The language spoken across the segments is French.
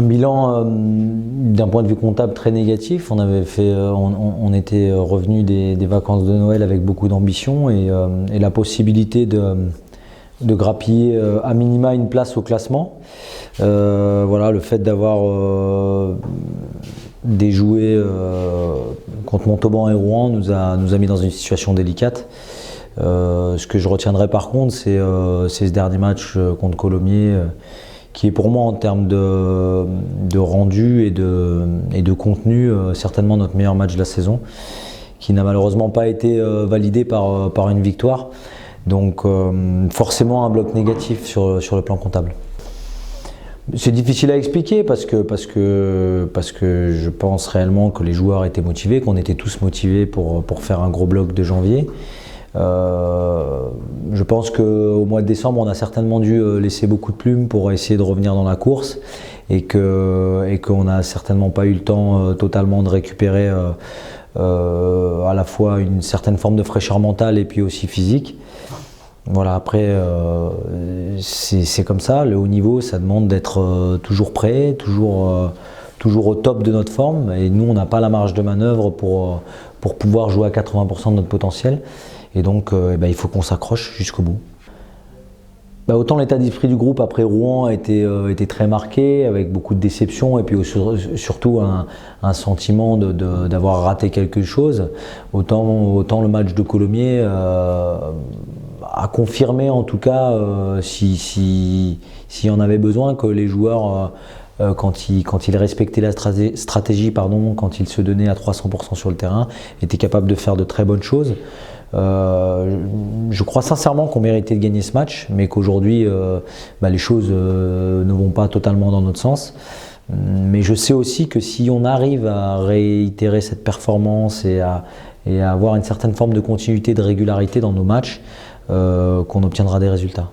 Un bilan d'un point de vue comptable très négatif. On était revenu des vacances de Noël avec beaucoup d'ambition et la possibilité de grappiller à minima une place au classement. Voilà, le fait d'avoir déjoué contre Montauban et Rouen nous a mis dans une situation délicate. Ce que je retiendrai par contre, c'est ce dernier match contre Colomiers, qui est pour moi en termes de rendu et de contenu certainement notre meilleur match de la saison, qui n'a malheureusement pas été validé par une victoire. Donc forcément un bloc négatif sur le plan comptable. C'est difficile à expliquer parce que je pense réellement que les joueurs étaient motivés, qu'on était tous motivés pour faire un gros bloc de janvier. Je pense qu'au mois de décembre, on a certainement dû laisser beaucoup de plumes pour essayer de revenir dans la course et qu'on n'a certainement pas eu le temps totalement de récupérer à la fois une certaine forme de fraîcheur mentale et puis aussi physique. Voilà, après, c'est comme ça, le haut niveau, ça demande d'être toujours prêt, toujours au top de notre forme, et nous, on n'a pas la marge de manœuvre pour pouvoir jouer à 80% de notre potentiel, et donc il faut qu'on s'accroche jusqu'au bout. Autant l'état d'esprit du groupe après Rouen était très marqué, avec beaucoup de déception et puis surtout un sentiment d'avoir raté quelque chose, autant le match de Colomiers a confirmé en tout cas, s'il y en avait besoin, que les joueurs, quand ils respectaient la stratégie, quand ils se donnaient à 300% sur le terrain, étaient capables de faire de très bonnes choses. Je crois sincèrement qu'on méritait de gagner ce match, mais qu'aujourd'hui les choses ne vont pas totalement dans notre sens. Mais je sais aussi que si on arrive à réitérer cette performance et à avoir une certaine forme de continuité, de régularité dans nos matchs, qu'on obtiendra des résultats.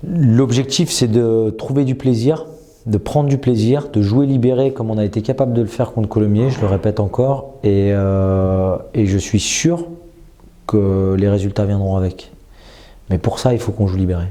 L'objectif, c'est de trouver du plaisir, de prendre du plaisir, de jouer libéré comme on a été capable de le faire contre Colomiers, je le répète encore, et je suis sûr que les résultats viendront avec. Mais pour ça, il faut qu'on joue libéré.